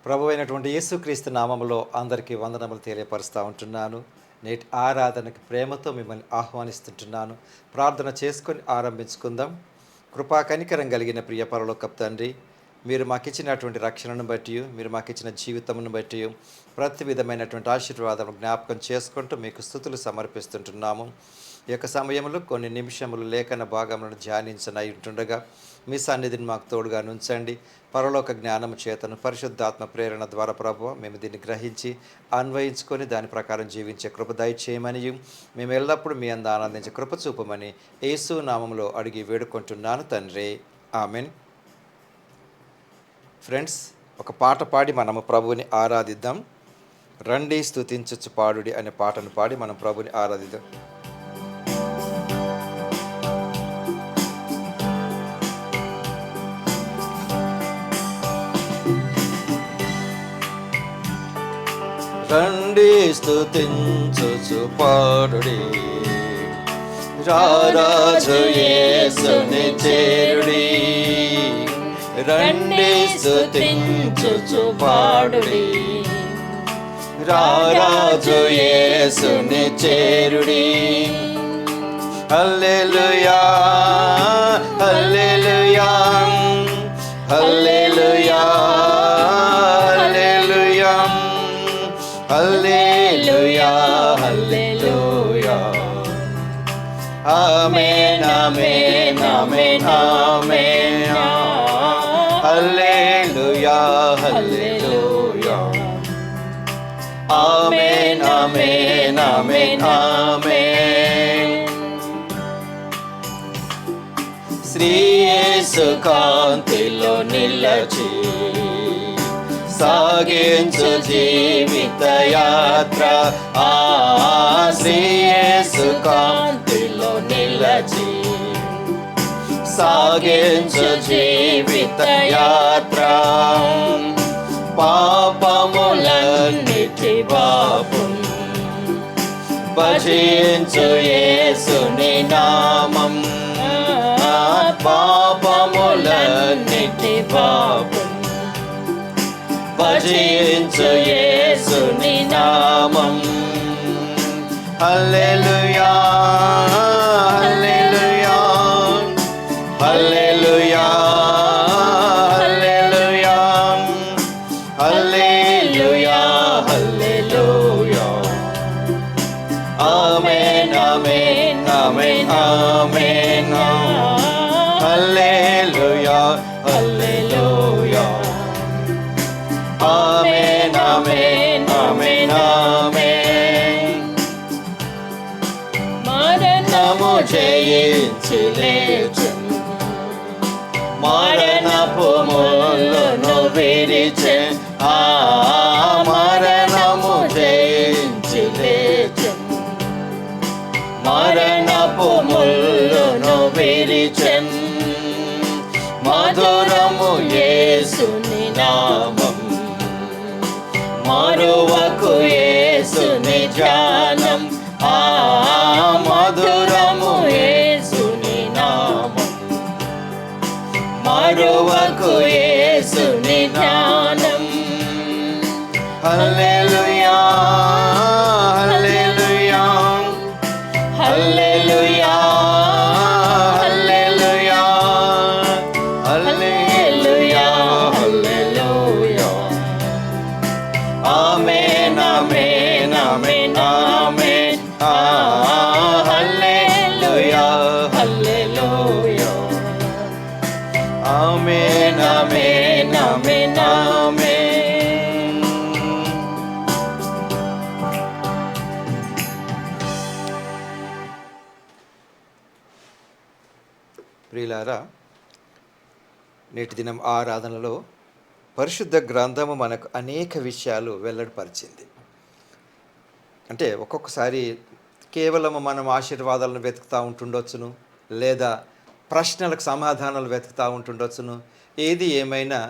ప్రభు అయినటువంటి యేసుక్రీస్తు నామములో అందరికీ వందనములు తెలియపరుస్తూ ఉంటున్నాను. నేటి ఆరాధనకి ప్రేమతో మిమ్మల్ని ఆహ్వానిస్తుంటున్నాను. ప్రార్థన చేసుకొని ఆరంభించుకుందాం. కృపా కనికరం కలిగిన ప్రియ పరలోకపు తండ్రి, మీరు మాకు ఇచ్చినటువంటి రక్షణను బట్టి, మీరు మాకు ఇచ్చిన జీవితమును బట్టి ప్రతి విధమైనటువంటి ఆశీర్వాదం జ్ఞాపకం చేసుకుంటూ మీకు స్తుతులు సమర్పిస్తుంటున్నాము. ఈ యొక్క సమయంలో కొన్ని నిమిషములు లేఖన భాగములను ధ్యానించనై ఉంటుండగా మీ సన్నిధిని మాకు తోడుగా నుంచండి. పరలోక జ్ఞానము చేతను పరిశుద్ధాత్మ ప్రేరణ ద్వారా ప్రభువ మేము దీన్ని గ్రహించి అన్వయించుకొని దాని ప్రకారం జీవించే కృప దయచేయమని, మేము ఎల్లప్పుడూ మీ అందు ఆనందించే కృప చూపమని యేసు నామములో అడిగి వేడుకుంటున్నాను తండ్రి, ఆమెన్. ఫ్రెండ్స్, ఒక పాట పాడి మనము ప్రభువుని ఆరాధిద్దాం. రండి స్తుతించుచు పాడుడి అనే పాటను పాడి మనం ప్రభుని ఆరాధిద్దాం. రండి స్తుతించుచు పాడుడి, రారాజు యేసుని చేరుడి. రండి స్తుతించుచు పాడుడి, రారాజు యేసుని చేరుడి. హల్లెలూయా హల్లెలూయా హల్లెలూయా హల్లెలూయా హల్లెలూయా హల్లెలూయా. ఆమేన్ ఆమేన్ ఆమేన్ ఆమేన్. హల్లెలూయా హల్లెలూయా. ఆమేన్ ఆమేన్ ఆమేన్ ఆమేన్. శ్రీ యేసు కాంతిలో నిలచి సాగించు జీవిత యాత్ర. శ్రీ యేసు కాంతిలో నిలచి సాగించు జీవిత యాత్ర. పాపములన్నిటి పాపం భజించు యేసుని నామం. పాపములన్నిటి పాపం భజించు యేసుని నామం. హల్లెలూయా హల్లెలూయా హల్లెలూయా హల్లెలూయా హల్లెలూయా హల్లెలూయా. ఆమేన్ ఆమేన్ ఆమేన్ ఆమేన్. హల్లెలూయా హల్లెలూయా. ఆమేన్ ఆమేన్ ఆమేన్ ఆమేన్. మరణము జయించి లేచెను, మరణపు ముళ్ళును విరిచెను. మరణము జయించి లేచెను, మరణపు ముళ్ళును విరిచెను. మధురము యేసుని నామం, మరువకు యేసుని ధ్యానం. మధురము యేసుని నామం, మరువకు యేసుని ధ్యానం. హల్లెలూయా హల్లెలూయా హల్లెలూయా హల్లెలూయా హల్లెలూయా హల్లెలూయా. ఆమేన్ ఆమేన్ ఆమేన్ ఆమేన్. హల్లెలూయా హల్లెలూయా. ఆమేన్ ఆమేన్ ఆమేన్ ఆమేన్. ప్రియులారా, నేటి దినం ఆరాధనలో పరిశుద్ధ గ్రంథము మనకు అనేక విషయాలు వెల్లడిపరిచింది. అంటే ఒక్కొక్కసారి కేవలం మనం ఆశీర్వాదాలను వెతుకుతూ ఉంటుండొచ్చును, లేదా ప్రశ్నలకు సమాధానాలు వెతుకుతూ ఉంటుండొచ్చును. ఏది ఏమైనా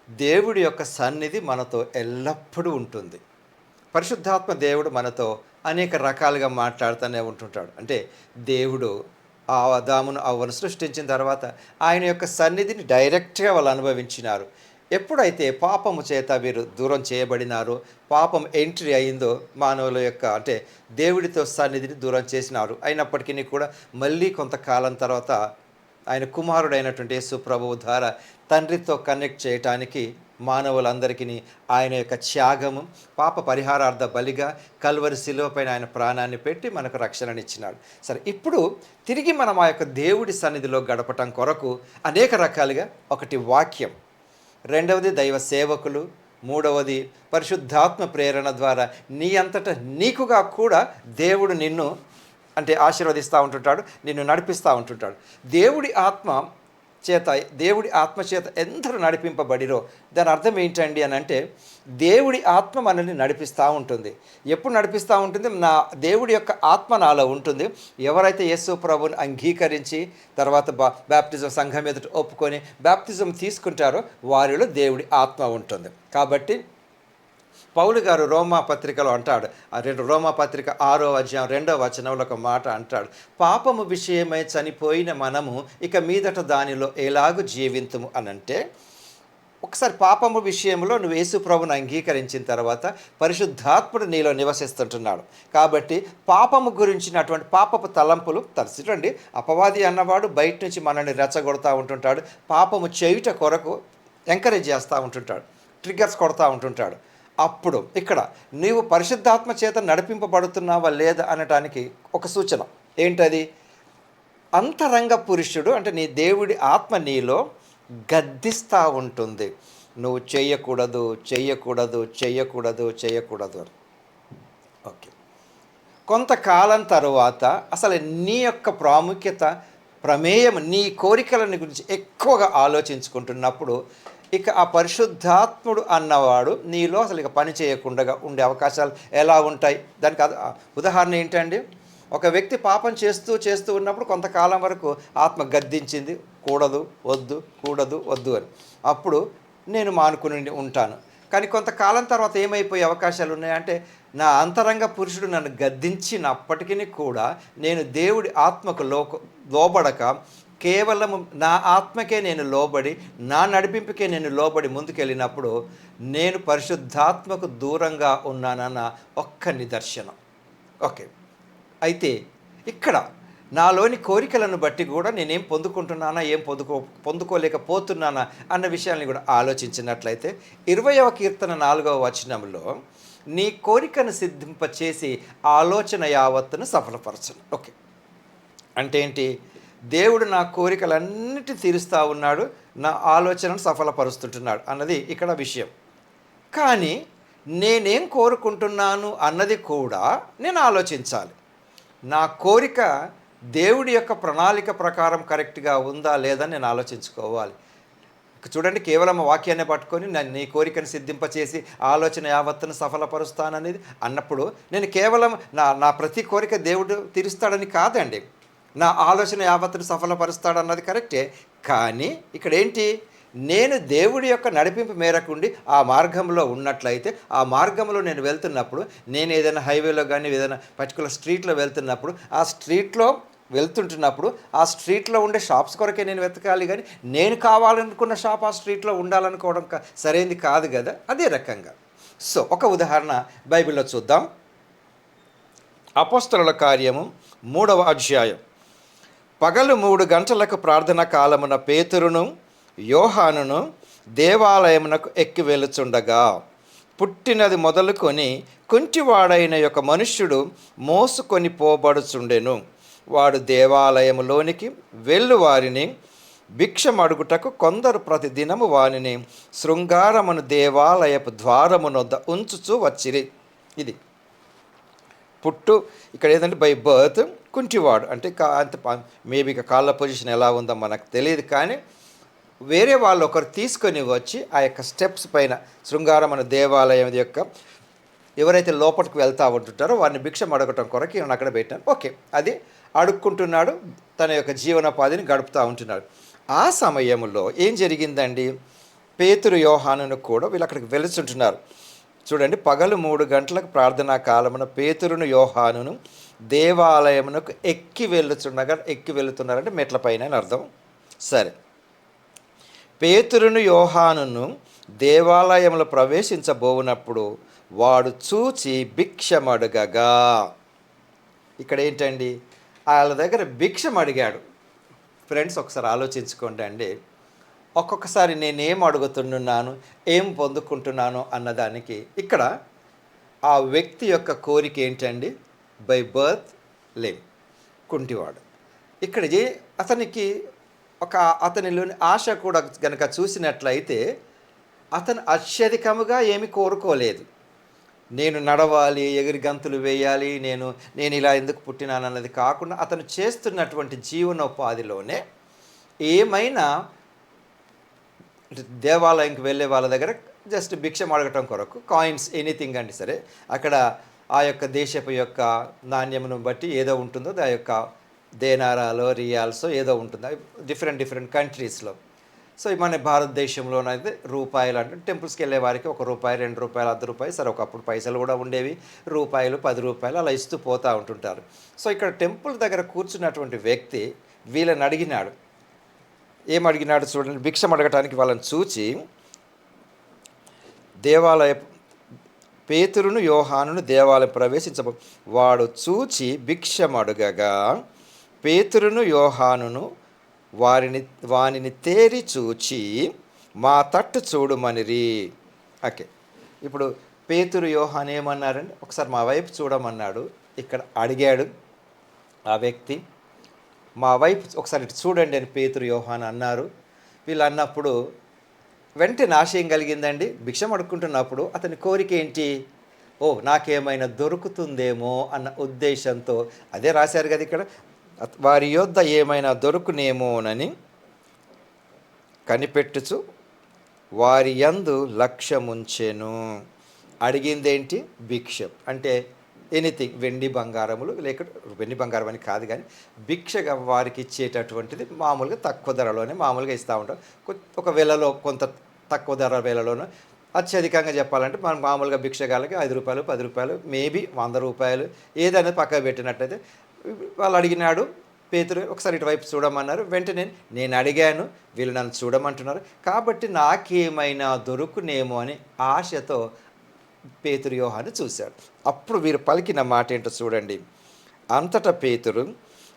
దేవుడి యొక్క సన్నిధి మనతో ఎల్లప్పుడూ ఉంటుంది. పరిశుద్ధాత్మ దేవుడు మనతో అనేక రకాలుగా మాట్లాడుతూనే ఉంటుంటాడు. అంటే దేవుడు ఆదామును అవ్వను సృష్టించిన తర్వాత ఆయన యొక్క సన్నిధిని డైరెక్ట్గా వాళ్ళు అనుభవించినారు. ఎప్పుడైతే పాపము చేత వీరు దూరం చేయబడినారో, పాపం ఎంట్రీ అయిందో మానవుల యొక్క అంటే దేవుడితో సన్నిధిని దూరం చేసినారు. అయినప్పటికీ కూడా మళ్ళీ కొంతకాలం తర్వాత ఆయన కుమారుడైనటువంటి యేసు ప్రభువు ద్వారా తండ్రితో కనెక్ట్ చేయటానికి మానవులందరికీ ఆయన యొక్క త్యాగము, పాప పరిహారార్థ బలిగా కల్వరి శిలువ పైన ఆయన ప్రాణాన్ని పెట్టి మనకు రక్షణనిచ్చినాడు. సరే, ఇప్పుడు తిరిగి మనం ఆ యొక్క దేవుడి సన్నిధిలో గడపటం కొరకు అనేక రకాలుగా, ఒకటి వాక్యం, రెండవది దైవ సేవకులు, మూడవది పరిశుద్ధాత్మ ప్రేరణ ద్వారా నీ అంతటా నీకుగా కూడా దేవుడు నిన్ను అంటే ఆశీర్వదిస్తూ ఉంటుంటాడు, నిన్ను నడిపిస్తూ ఉంటుంటాడు. దేవుడి ఆత్మ చేత ఎందరూ నడిపింపబడిరో దాని అర్థం ఏంటండి అని అంటే, దేవుడి ఆత్మ మనల్ని నడిపిస్తూ ఉంటుంది. ఎప్పుడు నడిపిస్తూ ఉంటుంది? దేవుడి యొక్క ఆత్మ నాలో ఉంటుంది. ఎవరైతే యేసు ప్రభువుని అంగీకరించి తర్వాత బాప్టిజం సంఘం ఎదుట ఒప్పుకొని బాప్టిజం తీసుకుంటారో వారిలో దేవుడి ఆత్మ ఉంటుంది. కాబట్టి పౌలు గారు రోమా పత్రికలో అంటాడు, రోమా పత్రిక 6వ అధ్యాయం 2వ వచనంలో ఒక మాట అంటాడు, పాపము విషయమై చనిపోయిన మనము ఇక మీదట దానిలో ఎలాగూ జీవింతుము అనంటే, ఒకసారి పాపము విషయంలో నువ్వు యేసు ప్రభువును అంగీకరించిన తర్వాత పరిశుద్ధాత్ముడు నీలో నివసిస్తుంటున్నాడు. కాబట్టి పాపము గురించినటువంటి పాపపు తలంపులు తలసిటండి. అపవాది అన్నవాడు బయట నుంచి మనల్ని రెచ్చగొడతా ఉంటుంటాడు, పాపము చేయుట కొరకు ఎంకరేజ్ చేస్తూ ఉంటుంటాడు, ట్రిగ్గర్స్ కొడతా ఉంటుంటాడు. అప్పుడు ఇక్కడ నీవు పరిశుద్ధాత్మ చేత నడిపింపబడుతున్నావా లేదా అనటానికి ఒక సూచన ఏంటది? అంతరంగ పురుషుడు అంటే నీ దేవుడి ఆత్మ నీలో గద్దిస్తూ ఉంటుంది, నువ్వు చేయకూడదు చేయకూడదు చేయకూడదు చేయకూడదు అని. ఓకే, కొంతకాలం తరువాత అసలు నీ యొక్క ప్రాముఖ్యత, ప్రమేయం, నీ కోరికలని గురించి ఎక్కువగా ఆలోచించుకుంటున్నప్పుడు ఇక ఆ పరిశుద్ధాత్ముడు అన్నవాడు నీలో అసలు ఇక పని చేయకుండా ఉండే అవకాశాలు ఎలా ఉంటాయి? దానికి ఉదాహరణ ఏంటండి? ఒక వ్యక్తి పాపం చేస్తూ ఉన్నప్పుడు కొంతకాలం వరకు ఆత్మ గద్దించింది, కూడదు వద్దు కూడదు వద్దు అని. అప్పుడు నేను మానుకుని ఉంటాను. కానీ కొంతకాలం తర్వాత ఏమైపోయే అవకాశాలు ఉన్నాయంటే, నా అంతరంగ పురుషుడు నన్ను గద్దించినప్పటికీ కూడా నేను దేవుడి ఆత్మకు లోబడక కేవలం నా ఆత్మకే నేను లోబడి, నా నడిపింపుకే నేను లోబడి ముందుకెళ్ళినప్పుడు నేను పరిశుద్ధాత్మకు దూరంగా ఉన్నానన్న ఒక్క నిదర్శనం. ఓకే, అయితే ఇక్కడ నాలోని కోరికలను బట్టి కూడా నేనేం పొందుకుంటున్నానా, ఏం పొందుకోలేకపోతున్నానా అన్న విషయాన్ని కూడా ఆలోచించినట్లయితే 20వ కీర్తన 4వ వచనంలో నీ కోరికను సిద్ధింపచేసి ఆలోచన యావత్తును సఫలపరచును. ఓకే, అంటే ఏంటి? దేవుడు నా కోరికలన్నిటి తీరుస్తూ ఉన్నాడు, నా ఆలోచనను సఫలపరుస్తుంటున్నాడు అన్నది ఇక్కడ విషయం. కానీ నేనేం కోరుకుంటున్నాను అన్నది కూడా నేను ఆలోచించాలి. నా కోరిక దేవుడి యొక్క ప్రణాళిక ప్రకారం కరెక్ట్గా ఉందా లేదా నేను ఆలోచించుకోవాలి. చూడండి, కేవలం వాక్యాన్ని పట్టుకొని నీ కోరికను సిద్ధింపచేసి ఆలోచన యావత్తును సఫలపరుస్తాననేది అన్నప్పుడు నేను కేవలం నా ప్రతి కోరిక దేవుడు తీరుస్తాడని కాదండి, నా ఆలోచన యావత్తును సఫలపరుస్తాడన్నది కరెక్టే. కానీ ఇక్కడ ఏంటి? నేను దేవుడి యొక్క నడిపింపు మేరకుండి ఆ మార్గంలో ఉన్నట్లయితే, ఆ మార్గంలో నేను వెళ్తున్నప్పుడు, నేను ఏదైనా హైవేలో కానీ ఏదైనా పర్టికులర్ స్ట్రీట్లో వెళ్తున్నప్పుడు, ఆ స్ట్రీట్లో వెళ్తుంటున్నప్పుడు ఆ స్ట్రీట్లో ఉండే షాప్స్ కొరకే నేను వెతకాలి, కానీ నేను కావాలనుకున్న షాప్ ఆ స్ట్రీట్లో ఉండాలనుకోవడం సరైనది కాదు కదా. అదే రకంగా ఒక ఉదాహరణ బైబిల్లో చూద్దాం. అపోస్తలుల కార్యము 3వ అధ్యాయం. పగలు 3 గంటలకు ప్రార్థన కాలమున పేతురును యోహానును దేవాలయమునకు ఎక్కి వెలుచుండగా, పుట్టినది మొదలుకొని కుంటివాడైన యొక్క మనుష్యుడు మోసుకొని పోబడుచుండెను. వాడు దేవాలయములోనికి వెళ్ళు వారిని భిక్షమడుగుటకు కొందరు ప్రతిదినము వానిని శృంగారమును దేవాలయపు ద్వారమునొద్ద ఉంచుచూ వచ్చిరి. ఇది ఇక్కడ ఏదంటే బై బర్త్ కుంటివాడు అంటే మేబీ కాళ్ళ పొజిషన్ ఎలా ఉందో మనకు తెలియదు, కానీ వేరే వాళ్ళు ఒకరు తీసుకొని వచ్చి ఆ యొక్క స్టెప్స్ పైన శృంగారం అనే దేవాలయం యొక్క ఎవరైతే లోపలికి వెళ్తూ ఉంటుంటారో వారిని భిక్షం అడగటం కొరకు ఈయన అక్కడ పెట్టాను. ఓకే, అది అడుక్కుంటున్నాడు, తన యొక్క జీవనోపాధిని గడుపుతూ ఉంటున్నాడు. ఆ సమయంలో ఏం జరిగిందండి? పేతురు యోహానును కూడా వీళ్ళు అక్కడికి వెలుచుంటున్నారు. చూడండి, పగలు 3 గంటలకు ప్రార్థనా కాలమున పేతురును యోహానును దేవాలయమునకు ఎక్కి వెళుతున్నారంటే మెట్ల పైన అని అర్థం. సరే, పేతురును యోహానును దేవాలయంలో ప్రవేశించబోవునప్పుడు వాడు చూచి భిక్షమడుగగా. ఇక్కడ ఏంటండి, వాళ్ళ దగ్గర భిక్షం అడిగాడు. ఫ్రెండ్స్, ఒకసారి ఆలోచించుకోండి అండి. ఒక్కొక్కసారి నేనేం అడుగుతున్నాను, ఏం పొందుకుంటున్నాను అన్నదానికి ఇక్కడ ఆ వ్యక్తి యొక్క కోరిక ఏంటండి? బై బర్త్ లేమ్, కుంటివాడు. ఇక్కడ అతనికి అతనిలోని ఆశ కూడా గనక చూసినట్లయితే అతను అత్యధికముగా ఏమి కోరుకోలేదు. నేను నడవాలి, ఎగిరి గంతులు వేయాలి, నేను ఇలా ఎందుకు పుట్టినాను అన్నది కాకుండా అతను చేస్తున్నటువంటి జీవనోపాధిలోనే ఏమైనా దేవాలయంకి వెళ్ళే వాళ్ళ దగ్గర జస్ట్ భిక్షం అడగటం కొరకు కాయిన్స్, ఎనీథింగ్ అండి సరే, అక్కడ ఆ యొక్క దేశపు యొక్క నాణ్యమును బట్టి ఏదో ఉంటుందో, ఆ యొక్క దేనారాలో రియాల్సో ఏదో ఉంటుంది, డిఫరెంట్ కంట్రీస్లో. సో మన భారతదేశంలోనైతే రూపాయలు అంటే టెంపుల్స్కి వెళ్ళే వారికి ₹1, ₹2, ₹1 సరే, ఒకప్పుడు పైసలు కూడా ఉండేవి, రూపాయలు, ₹10 అలా ఇస్తూ పోతూ ఉంటుంటారు. సో ఇక్కడ టెంపుల్ దగ్గర కూర్చున్నటువంటి వ్యక్తి వీళ్ళని అడిగినాడు. ఏమడిగినాడు చూడండి, భిక్షం అడగటానికి వాళ్ళని చూచి దేవాలయ పేతురును యోహానును దేవాలయం ప్రవేశించబో వాడు చూచి భిక్షమడుగగా పేతురును యోహానును వానిని తేరి చూచి మా తట్టు చూడమనిరి. ఓకే, ఇప్పుడు పేతురు యోహాను ఏమన్నారండి? ఒకసారి మా వైపు చూడమన్నాడు. ఇక్కడ అడిగాడు ఆ వ్యక్తి, మా వైపు ఒకసారి చూడండి అని పేతురు యోహాను అన్నారు. వీళ్ళు అన్నప్పుడు వెంటనే ఆశయం కలిగిందండి. భిక్షం అడుక్కుంటున్నప్పుడు అతని కోరిక ఏంటి? నాకేమైనా దొరుకుతుందేమో అన్న ఉద్దేశంతో, అదే రాశారు కదా ఇక్కడ, వారి యొద్ద ఏమైనా దొరుకునేమోనని కనిపెట్టుచు వారి యందు లక్ష్యముంచెను. అడిగిందేంటి? భిక్షం అంటే ఎనీథింగ్, వెండి బంగారములు, లేక వెండి బంగారం అని కాదు కానీ భిక్షగా వారికి ఇచ్చేటటువంటిది మామూలుగా తక్కువ ధరలోనే మామూలుగా ఇస్తూ ఉంటాం. ఒక వేలలో కొంత తక్కువ ధర వేలలోనూ, అత్యధికంగా చెప్పాలంటే మనం మామూలుగా భిక్షగాలకి ₹5, ₹10, మేబీ ₹100 ఏదనేది పక్కకు పెట్టినట్టయితే వాళ్ళు అడిగినాడు. పేతురు ఒకసారి ఇటువైపు చూడమన్నారు. వెంటనే నేను అడిగాను, వీళ్ళు నన్ను చూడమంటున్నారు కాబట్టి నాకేమైనా దొరుకునేమో అని ఆశతో పేతురు యోహాను చూశాడు. అప్పుడు వీరు పలికిన మాట ఏంటో చూడండి. అంతటా పేతురు,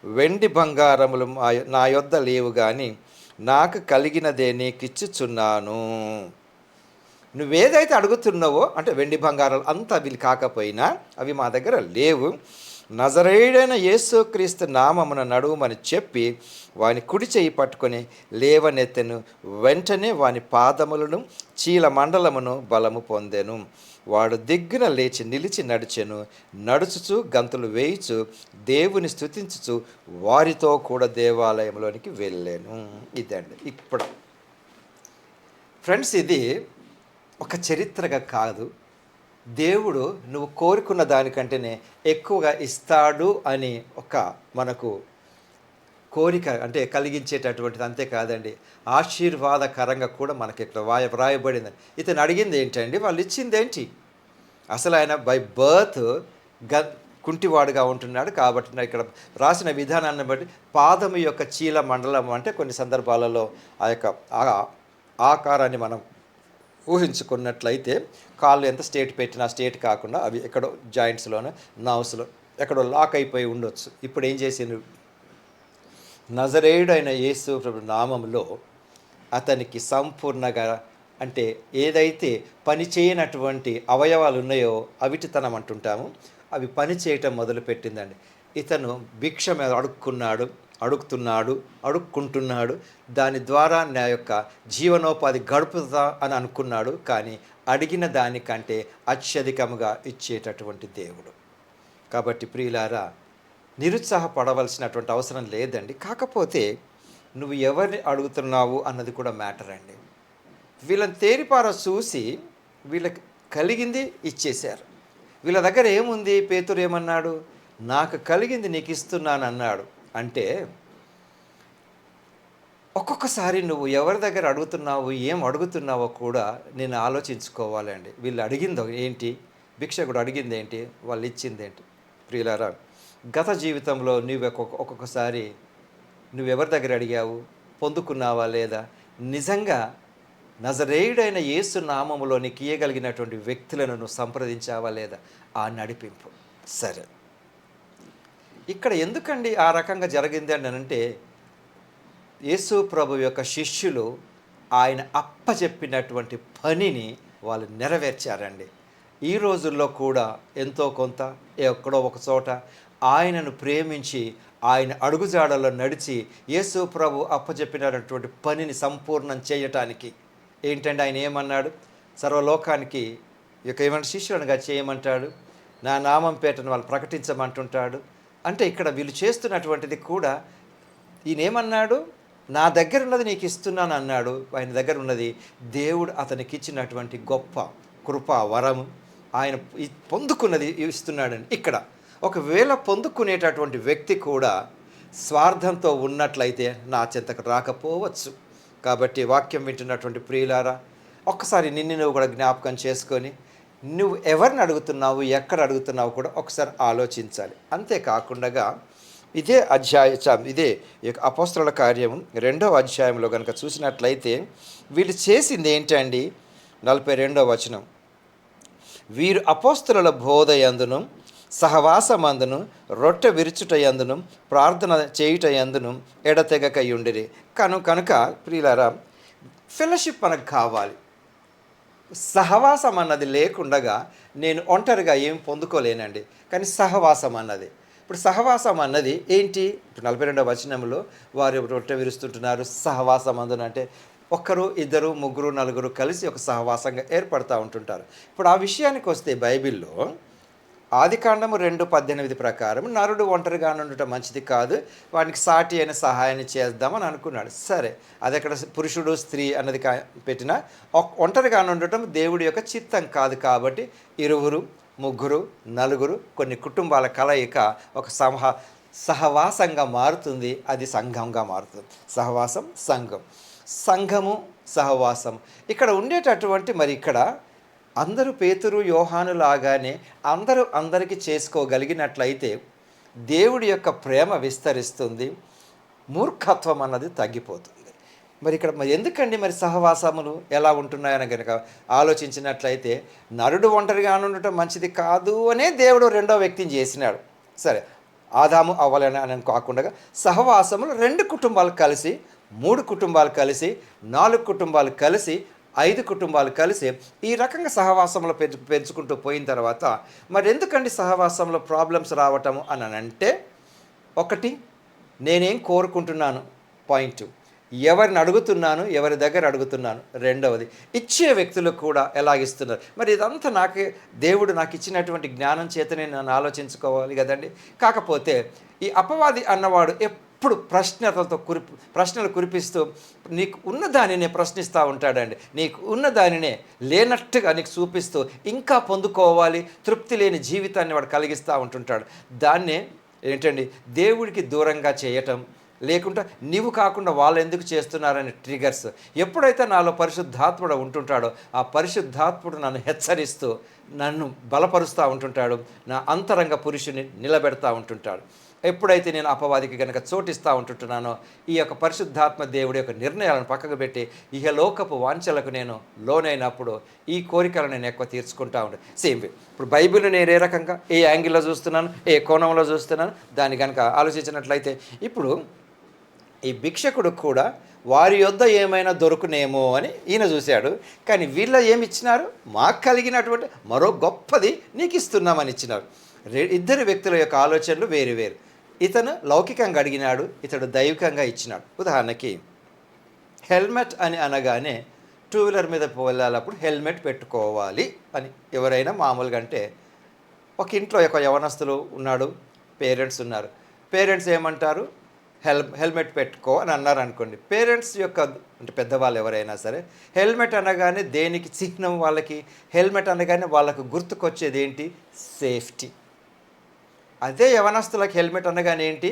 వెండి బంగారములు నా యొద్ద లేవు కానీ నాకు కలిగినదే నీకిచ్చుచున్నాను. నువ్వేదైతే అడుగుతున్నావో, అంటే వెండి బంగారాలు అంతా వీళ్ళు కాకపోయినా అవి మా దగ్గర లేవు, నజరేయుడైన యేసుక్రీస్తు నామమున నడువమని చెప్పి వాని కుడి చేయి పట్టుకొని లేవనెత్తెను. వెంటనే వాని పాదములను చీల మండలమును బలము పొందెను. వాడు దిగ్గున లేచి నిలిచి నడిచెను. నడుచుచు గంతులు వేయిచు దేవుని స్తుతించుచు వారితో కూడా దేవాలయంలోనికి వెళ్ళాను. ఇదండి. ఇప్పుడు ఫ్రెండ్స్, ఇది ఒక చరిత్రగా కాదు, దేవుడు నువ్వు కోరుకున్న దానికంటేనే ఎక్కువగా ఇస్తాడు అని ఒక మనకు కోరిక అంటే కలిగించేటటువంటిది. అంతేకాదండి, ఆశీర్వాదకరంగా కూడా మనకి ఇక్కడ వ్రాయబడింది. ఇతను అడిగింది ఏంటండి? వాళ్ళు ఇచ్చింది ఏంటి? అసలు ఆయన బై బర్త్ కుంటివాడుగా ఉంటున్నాడు కాబట్టి ఇక్కడ రాసిన విధానాన్ని బట్టి పాదము యొక్క చీల మండలం అంటే కొన్ని సందర్భాలలో ఆ యొక్క ఆకారాన్ని మనం ఊహించుకున్నట్లయితే కాళ్ళు ఎంత స్టేట్ పెట్టినా స్టేట్ కాకుండా అవి ఎక్కడో జాయింట్స్లోనో నర్వ్స్లో ఎక్కడో లాక్ అయిపోయి ఉండొచ్చు. ఇప్పుడు ఏం చేసిండు? నజరేయుడైన యేసు ప్రభు నామంలో అతనికి సంపూర్ణంగా, అంటే ఏదైతే పని చేయనటువంటి అవయవాలు ఉన్నాయో అవిటితనం అంటుంటాము, అవి పని చేయటం మొదలుపెట్టిందండి. ఇతను భిక్ష మీద అడుక్కుంటున్నాడు. దాని ద్వారా నా యొక్క జీవనోపాధి గడుపుతా అని అనుకున్నాడు. కానీ అడిగిన దానికంటే అత్యధికముగా ఇచ్చేటటువంటి దేవుడు. కాబట్టి ప్రియులారా, నిరుత్సాహపడవలసినటువంటి అవసరం లేదండి. కాకపోతే నువ్వు ఎవరిని అడుగుతున్నావు అన్నది కూడా మ్యాటర్ అండి. వీళ్ళని తేరిపార చూసి వీళ్ళకి కలిగింది ఇచ్చేశారు. వీళ్ళ దగ్గర ఏముంది? పేతురు ఏమన్నాడు? నాకు కలిగింది నీకు ఇస్తున్నాను అన్నాడు. అంటే ఒక్కొక్కసారి నువ్వు ఎవరి దగ్గర అడుగుతున్నావు, ఏం అడుగుతున్నావో కూడా నేను ఆలోచించుకోవాలండి. వీళ్ళు అడిగిందో ఏంటి? భిక్షకుడు అడిగింది ఏంటి? వాళ్ళు ఇచ్చింది ఏంటి? ప్రియులారా, గత జీవితంలో నువ్వు ఒక్కొక్కసారి నువ్వెవరి దగ్గర అడిగావు? పొందుకున్నావా లేదా? నిజంగా నజరేయుడైన యేసు నామములో నీకు ఇయ్యగలిగినటువంటి వ్యక్తులను నువ్వు సంప్రదించావా లేదా? ఆ నడిపింపు. సరే, ఇక్కడ ఎందుకండి ఆ రకంగా జరిగింది అని అంటే, యేసు ప్రభు యొక్క శిష్యులు ఆయన అప్పచెప్పినటువంటి పనిని వాళ్ళు నెరవేర్చారండి. ఈ రోజుల్లో కూడా ఎంతో కొంత ఎక్కడో ఒక చోట ఆయనను ప్రేమించి ఆయన అడుగుజాడల్లో నడిచి యేసు ప్రభు అప్పచెప్పినటువంటి పనిని సంపూర్ణం చేయటానికి ఏంటంటే ఆయన ఏమన్నాడు? సర్వలోకానికి ఏమంటే శిష్యులనుగా చేయమంటాడు, నా నామం పేటను వాళ్ళు ప్రకటించమంటుంటాడు. అంటే ఇక్కడ వీళ్ళు చేస్తున్నటువంటిది కూడా ఈయనేమన్నాడు? నా దగ్గర ఉన్నది నీకు ఇస్తున్నాను అన్నాడు. ఆయన దగ్గర ఉన్నది దేవుడు అతనికి ఇచ్చినటువంటి గొప్ప కృప వరము, ఆయన పొందుకున్నది ఇస్తున్నాడని. ఇక్కడ ఒకవేళ పొందుకునేటటువంటి వ్యక్తి కూడా స్వార్థంతో ఉన్నట్లయితే నా చెంతకు రాకపోవచ్చు. కాబట్టి వాక్యం వింటున్నటువంటి ప్రియులారా, ఒక్కసారి నిన్ను నువ్వు కూడా జ్ఞాపకం చేసుకొని నువ్వు ఎవరిని అడుగుతున్నావు, ఎక్కడ అడుగుతున్నావు కూడా ఒకసారి ఆలోచించాలి. అంతేకాకుండా ఇదే ఇదే అపోస్తలుల కార్యము 2వ అధ్యాయంలో కనుక చూసినట్లయితే వీళ్ళు చేసింది ఏంటండి? 42వ వచనం, వీరు అపోస్తలుల బోధ యందును సహవాసమందును రొట్టె విరుచుట యందును ప్రార్థన చేయుట యందును ఎడతెగకయుండిరి. కనుక ప్రియులారా, ఫెలోషిప్ మనకు కావాలి. సహవాసం అన్నది లేకుండగా నేను ఒంటరిగా ఏం పొందుకోలేనండి. కానీ సహవాసం అన్నది, ఇప్పుడు సహవాసం అన్నది ఏంటి? ఇప్పుడు 42వ వచనంలో వారు రొట్టె విరుస్తుంటున్నారు సహవాసం అందునంటే ఒకరు, ఇద్దరు, ముగ్గురు, నలుగురు కలిసి ఒక సహవాసంగా ఏర్పడుతూ ఉంటుంటారు. ఇప్పుడు ఆ విషయానికి వస్తే బైబిల్లో ఆదికాండము 2:18 ప్రకారం నరుడు ఒంటరిగా ఉండటం మంచిది కాదు, వానికి సాటి అయిన సహాయాన్ని చేద్దామని అనుకున్నాడు. సరే, అది అక్కడ పురుషుడు స్త్రీ అన్నది పెట్టిన ఒంటరిగా ఉండటం దేవుడి యొక్క చిత్తం కాదు. కాబట్టి ఇరువురు, ముగ్గురు, నలుగురు, కొన్ని కుటుంబాల కలయిక ఒక సహవాసంగా మారుతుంది. అది సంఘంగా మారుతుంది. సహవాసం, సంఘం, సంఘము, సహవాసం. ఇక్కడ ఉండేటటువంటి మరి ఇక్కడ అందరూ పేతురు, యోహాను లాగానే అందరికీ చేసుకోగలిగినట్లయితే దేవుడి యొక్క ప్రేమ విస్తరిస్తుంది, మూర్ఖత్వం అన్నది తగ్గిపోతుంది. మరి ఇక్కడ ఎందుకండి మరి సహవాసములు ఎలా ఉంటున్నాయని కనుక ఆలోచించినట్లయితే నరుడు ఒంటరిగా ఉండటం మంచిది కాదు అనే దేవుడు రెండో వ్యక్తిని చేసినాడు. సరే, ఆదాము అవ్వాలని అని కాకుండా సహవాసములు 2 కుటుంబాలు కలిసి, 3 కుటుంబాలు కలిసి, 4 కుటుంబాలు కలిసి, 5 కుటుంబాలు కలిసి ఈ రకంగా సహవాసంలో పెంచుకుంటూ పోయిన తర్వాత మరి ఎందుకండి సహవాసంలో ప్రాబ్లమ్స్ రావటము అని అంటే, ఒకటి నేనేం కోరుకుంటున్నాను, పాయింట్, ఎవరిని అడుగుతున్నాను, ఎవరి దగ్గర అడుగుతున్నాను, రెండవది ఇచ్చే వ్యక్తులు కూడా ఎలాగిస్తున్నారు. మరి ఇదంతా దేవుడు నాకు ఇచ్చినటువంటి జ్ఞానం చేతనే నేను ఆలోచించుకోవాలి కదండి. కాకపోతే ఈ అపవాది అన్నవాడు ఎప్పుడు ప్రశ్నలు కురిపిస్తూ నీకు ఉన్న దానినే ప్రశ్నిస్తూ ఉంటాడండి. నీకు ఉన్న దానినే లేనట్టుగా నీకు చూపిస్తూ ఇంకా పొందుకోవాలి, తృప్తి లేని జీవితాన్ని వాడు కలిగిస్తూ ఉంటుంటాడు. దాన్నే ఏంటండి దేవుడికి దూరంగా చేయటం, లేకుంటే నీవు కాకుండా వాళ్ళు ఎందుకు చేస్తున్నారని ట్రిగర్స్. ఎప్పుడైతే నాలో పరిశుద్ధాత్ముడు ఉంటుంటాడో ఆ పరిశుద్ధాత్ముడు నన్ను హెచ్చరిస్తూ నన్ను బలపరుస్తూ ఉంటుంటాడు, నా అంతరంగ పురుషుని నిలబెడతా ఉంటుంటాడు. ఎప్పుడైతే నేను అపవాదికి కనుక చోటిస్తూ ఉంటుంటున్నానో ఈ యొక్క పరిశుద్ధాత్మ దేవుడి యొక్క నిర్ణయాలను పక్కకు పెట్టి ఇహలోకపు వాంఛలకు నేను లోనైనప్పుడు ఈ కోరికలను నేను ఎక్కువ తీర్చుకుంటూ ఉంటాను. సేమ్ వే ఇప్పుడు బైబిల్ని నేను ఏ రకంగా ఏ యాంగిల్లో చూస్తున్నాను, ఏ కోణంలో చూస్తున్నాను దాన్ని కనుక ఆలోచించినట్లయితే ఇప్పుడు ఈ భిక్షకుడు కూడా వారి యొద్ద ఏమైనా దొరుకునేమో అని ఈయన చూశాడు. కానీ వీళ్ళ ఏమి ఇచ్చినారు? మాకు కలిగినటువంటి మరో గొప్పది నీకు ఇస్తున్నామని ఇచ్చినారు. ఇద్దరు వ్యక్తుల యొక్క ఆలోచనలు వేరు వేరు. ఇతను లౌకికంగా అడిగినాడు, ఇతడు దైవికంగా ఇచ్చినాడు. ఉదాహరణకి హెల్మెట్ అని అనగానే 2 వీలర్ మీద వెళ్ళాలప్పుడు హెల్మెట్ పెట్టుకోవాలి అని ఎవరైనా మామూలుగా అంటే, ఒక ఇంట్లో ఒక యవనస్తులు ఉన్నాడు, పేరెంట్స్ ఉన్నారు. పేరెంట్స్ ఏమంటారు? హెల్మెట్ పెట్టుకో అని అన్నారు అనుకోండి. పేరెంట్స్ యొక్క అంటే పెద్దవాళ్ళు ఎవరైనా సరే హెల్మెట్ అనగానే దేనికి చిహ్నం? వాళ్ళకి హెల్మెట్ అనగానే వాళ్ళకు గుర్తుకొచ్చేది ఏంటి? సేఫ్టీ. అదే యవనస్తులకు హెల్మెట్ అనగానే ఏంటి?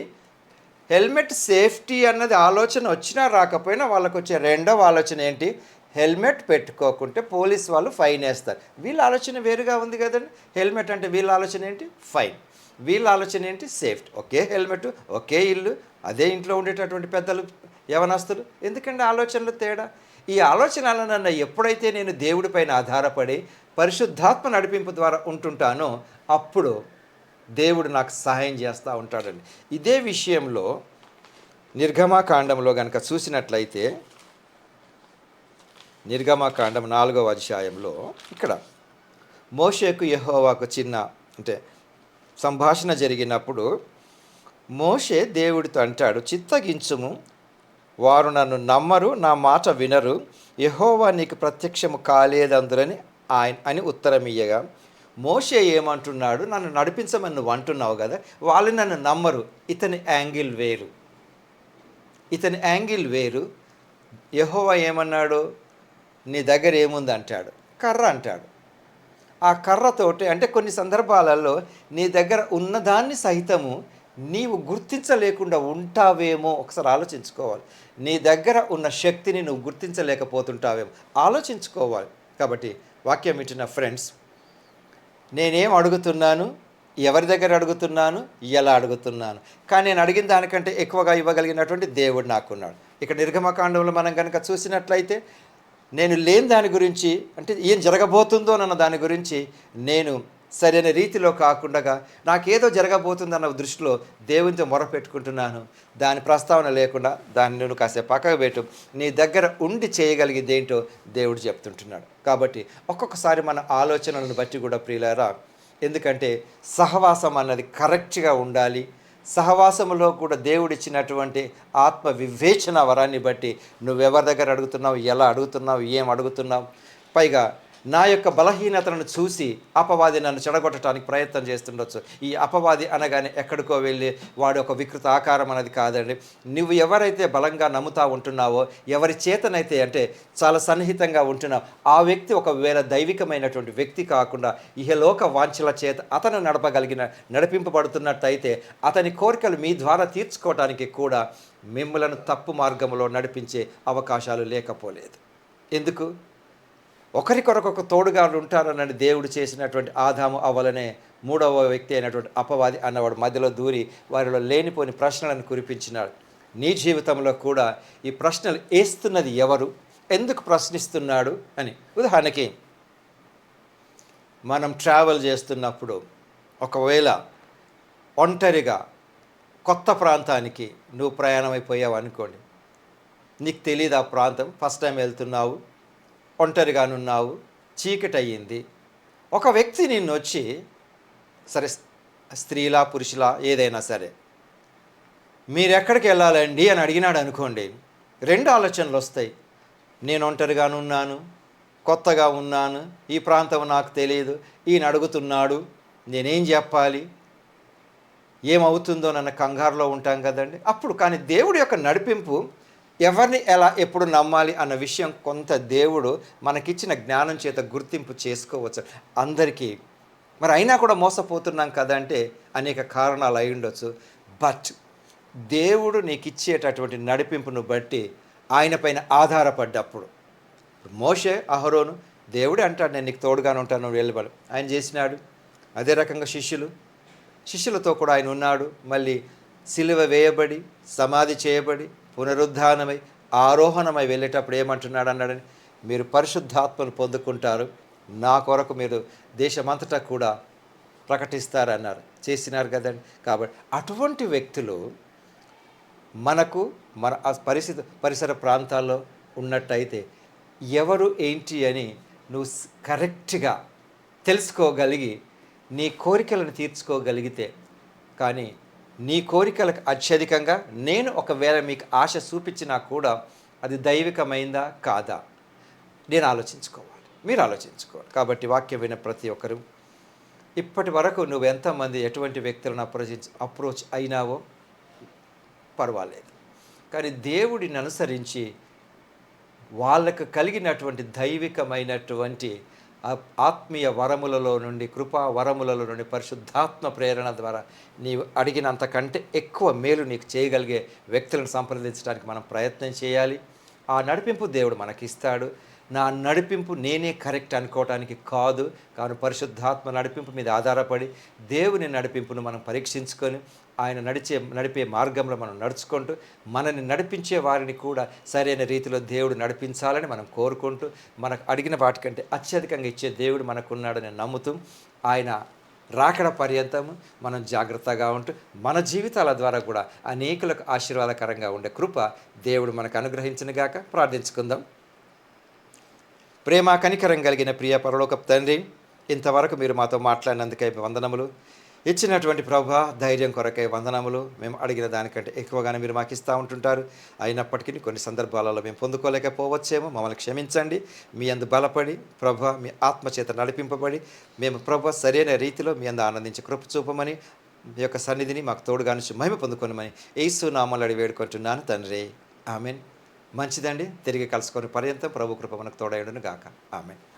హెల్మెట్ సేఫ్టీ అన్నది ఆలోచన వచ్చినా రాకపోయినా వాళ్ళకు వచ్చే రెండవ ఆలోచన ఏంటి? హెల్మెట్ పెట్టుకోకుంటే పోలీస్ వాళ్ళు ఫైన్ వేస్తారు. వీళ్ళ ఆలోచన వేరుగా ఉంది కదండి. హెల్మెట్ అంటే వీళ్ళ ఆలోచన ఏంటి? ఫైన్. వీళ్ళ ఆలోచన ఏంటి? సేఫ్టీ. ఒకే హెల్మెట్, ఒకే ఇల్లు, అదే ఇంట్లో ఉండేటటువంటి పెద్దలు, యవనస్తులు. ఎందుకంటే ఆలోచనలు తేడా. ఈ ఆలోచనలను ఎప్పుడైతే నేను దేవుడిపైన ఆధారపడి పరిశుద్ధాత్మ నడిపింపు ద్వారా ఉంటుంటానో అప్పుడు దేవుడు నాకు సహాయం చేస్తూ ఉంటాడండి. ఇదే విషయంలో నిర్గమాకాండంలో కనుక చూసినట్లయితే నిర్గమాకాండం 4వ అధ్యాయంలో ఇక్కడ మోషేకు యెహోవాకు చిన్న అంటే సంభాషణ జరిగినప్పుడు మోషే దేవుడితో అంటాడు, చిత్తగించుము, వారు నన్ను నమ్మరు, నా మాట వినరు, యెహోవా నీకు ప్రత్యక్షము కాలేదందురని అని ఉత్తరం ఇయ్యగా, మోషే ఏమంటున్నాడు, నన్ను నడిపించమని నువ్వు అంటున్నావు కదా, వాళ్ళు నన్ను నమ్మరు. ఇతని యాంగిల్ వేరు. యెహోవా ఏమన్నాడు, నీ దగ్గర ఏముంది అంటాడు, కర్ర అంటాడు. ఆ కర్రతోటి అంటే కొన్ని సందర్భాలలో నీ దగ్గర ఉన్నదాన్ని సహితము నీవు గుర్తించలేకుండా ఉంటావేమో. ఒకసారి ఆలోచించుకోవాలి. నీ దగ్గర ఉన్న శక్తిని నువ్వు గుర్తించలేకపోతుంటావేమో ఆలోచించుకోవాలి. కాబట్టి వాక్యం వింటున్న ఫ్రెండ్స్, నేనేం అడుగుతున్నాను, ఎవరి దగ్గర అడుగుతున్నాను, ఎలా అడుగుతున్నాను, కానీ నేను అడిగిన దానికంటే ఎక్కువగా ఇవ్వగలిగినటువంటి దేవుడు నాకున్నాడు. ఇక్కడ నిర్గమకాండంలో మనం కనుక చూసినట్లయితే నేను లేని దాని గురించి అంటే ఏం జరగబోతుందో అన్న దాని గురించి నేను సరైన రీతిలో కాకుండా నాకేదో జరగబోతుందన్న దృష్టిలో దేవునితో మొరపెట్టుకుంటున్నాను. దాని ప్రస్తావన లేకుండా దాన్ని నేను కాసేపు పక్కకు పెట్టు, నీ దగ్గర ఉండి చేయగలిగేది ఏంటో దేవుడు చెప్తుంటున్నాడు. కాబట్టి ఒక్కొక్కసారి మన ఆలోచనలను బట్టి కూడా ప్రియులారా, ఎందుకంటే సహవాసం అన్నది కరెక్ట్గా ఉండాలి. సహవాసములో కూడా దేవుడిచ్చినటువంటి ఆత్మ వివేచన వరాన్ని బట్టి నువ్వెవరి దగ్గర అడుగుతున్నావు, ఎలా అడుగుతున్నావు, ఏం అడుగుతున్నావు. పైగా నా యొక్క బలహీనతలను చూసి అపవాది నన్ను చెడగొట్టడానికి ప్రయత్నం చేస్తుండొచ్చు. ఈ అపవాది అనగానే ఎక్కడికో వెళ్ళి వాడు ఒక వికృత ఆకారం అనేది కాదండి. నువ్వు ఎవరైతే బలంగా నమ్ముతా ఉంటున్నావో, ఎవరి చేతనైతే అంటే చాలా సన్నిహితంగా ఉంటున్నావు, ఆ వ్యక్తి ఒకవేళ దైవికమైనటువంటి వ్యక్తి కాకుండా ఇహలోక వాంఛల చేత అతను నడిపింపబడుతున్నట్టయితే అతని కోరికలు మీ ద్వారా తీర్చుకోవడానికి కూడా మిమ్మలను తప్పు మార్గంలో నడిపించే అవకాశాలు లేకపోలేదు. ఎందుకు? ఒకరికొరకొక తోడుగా ఉంటారని దేవుడు చేసినటువంటి ఆదాము అవ్వలనే మూడవ వ్యక్తి అయినటువంటి అపవాది అన్నవాడు మధ్యలో దూరి వారిలో లేనిపోని ప్రశ్నలను కురిపించినాడు. నీ జీవితంలో కూడా ఈ ప్రశ్నలు వేస్తున్నది ఎవరు, ఎందుకు ప్రశ్నిస్తున్నాడు అని. ఉదాహరణకి మనం ట్రావెల్ చేస్తున్నప్పుడు ఒకవేళ ఒంటరిగా కొత్త ప్రాంతానికి నువ్వు ప్రయాణం అయిపోయావు అనుకోండి, నీకు తెలియదు ఆ ప్రాంతం, ఫస్ట్ టైం వెళ్తున్నావు, ఒంటరిగానున్నావు, చీకటి అయ్యింది, ఒక వ్యక్తి నిన్ను వచ్చి, సరే స్త్రీలా పురుషులా ఏదైనా సరే, మీరెక్కడికి వెళ్ళాలండి అని అడిగినాడు అనుకోండి, రెండు ఆలోచనలు వస్తాయి. నేను ఒంటరిగానున్నాను, కొత్తగా ఉన్నాను, ఈ ప్రాంతం నాకు తెలియదు, ఈయన అడుగుతున్నాడు, నేనేం చెప్పాలి, ఏమవుతుందో నన్న కంగారులో ఉంటాం కదండి. అప్పుడు కానీ దేవుడి యొక్క నడిపింపు ఎవరిని ఎలా ఎప్పుడు నమ్మాలి అన్న విషయం కొంత దేవుడు మనకిచ్చిన జ్ఞానం చేత గుర్తింపు చేసుకోవచ్చు అందరికీ. మరి అయినా కూడా మోసపోతున్నాం కదంటే అనేక కారణాలు అయి ఉండొచ్చు. బట్ దేవుడు నీకు ఇచ్చేటటువంటి నడిపింపును బట్టి ఆయన పైన ఆధారపడ్డప్పుడు, మోషే అహరోను దేవుడే అంటాడు, నేను నీకు తోడుగానే ఉంటాను, నువ్వు వెళ్ళబడు, ఆయన చేసినాడు. అదే రకంగా శిష్యులతో కూడా ఆయన ఉన్నాడు. మళ్ళీ సిలువ వేయబడి సమాధి చేయబడి పునరుద్ధానమై ఆరోహణమై వెళ్ళేటప్పుడు ఏమంటున్నాడు అన్నాడని, మీరు పరిశుద్ధాత్మను పొందుకుంటారు, నా కొరకు మీరు దేశమంతటా కూడా ప్రకటిస్తారన్నారు, చేసినారు కదండి. కాబట్టి అటువంటి వ్యక్తులు మనకు మన పరిసర ప్రాంతాల్లో ఉన్నట్టయితే ఎవరు ఏంటి అని నువ్వు కరెక్ట్గా తెలుసుకోగలిగి నీ కోరికలను తీర్చుకోగలిగితే, కానీ నీ కోరికలకు అత్యధికంగా నేను ఒకవేళ మీకు ఆశ చూపించినా కూడా అది దైవికమైందా కాదా నేను ఆలోచించుకోవాలి, మీరు ఆలోచించుకోవాలి. కాబట్టి వాక్యం విన్న ప్రతి ఒక్కరు ఇప్పటి వరకు నువ్వు ఎంతమంది ఎటువంటి వ్యక్తులను అప్రోచ్ అయినావో పర్వాలేదు, కానీ దేవుడిని అనుసరించి వాళ్ళకు కలిగినటువంటి దైవికమైనటువంటి ఆత్మీయ వరములలో నుండి, కృపా వరములలో నుండి, పరిశుద్ధాత్మ ప్రేరణ ద్వారా నీవు అడిగినంతకంటే ఎక్కువ మేలు నీకు చేయగలిగే వ్యక్తులను సంప్రదించడానికి మనం ప్రయత్నం చేయాలి. ఆ నడిపింపు దేవుడు మనకిస్తాడు. నా నడిపింపు నేనే కరెక్ట్ అనుకోవటానికి కాదు. కావున పరిశుద్ధాత్మ నడిపింపు మీద ఆధారపడి దేవుని నడిపింపును మనం పరీక్షించుకొని ఆయన నడిపే మార్గంలో మనం నడుచుకుంటూ మనల్ని నడిపించే వారిని కూడా సరైన రీతిలో దేవుడు నడిపించాలని మనం కోరుకుంటూ మనకు అడిగిన వాటికంటే అత్యధికంగా ఇచ్చే దేవుడు మనకున్నాడని నమ్ముతూ ఆయన రాకడ పర్యంతం మనం జాగ్రత్తగా ఉంటూ మన జీవితాల ద్వారా కూడా అనేకులకు ఆశీర్వాదకరంగా ఉండే కృప దేవుడు మనకు అనుగ్రహించునుగాక. ప్రార్థించుకుందాం. ప్రేమ కనికరం కలిగిన ప్రియ పరలోకపు తండ్రి, ఇంతవరకు మీరు మాతో మాట్లాడినందుకై వందనములు. ఇచ్చినటువంటి ప్రభా ధైర్యం కొరకై వందనములు. మేము అడిగిన దానికంటే ఎక్కువగానే మీరు మాకు ఇస్తూ ఉంటుంటారు. అయినప్పటికీ కొన్ని సందర్భాలలో మేము పొందుకోలేకపోవచ్చేమో, మమ్మల్ని క్షమించండి. మీ అందు బలపడి ప్రభా మీ ఆత్మచేత నడిపింపబడి మేము ప్రభా సరైన రీతిలో మీ అందు ఆనందించి కృప చూపమని మీ యొక్క సన్నిధిని మాకు తోడుగా నుంచి మహిమ పొందుకొనమని యేసు నామములో అడిగి వేడుకుంటున్నాను తండ్రి. ఆమెన్. మంచిదండి. తిరిగి కలుసుకొని పర్యంతం ప్రభు కృప మనకు తోడైండును గాక. ఆమెన్.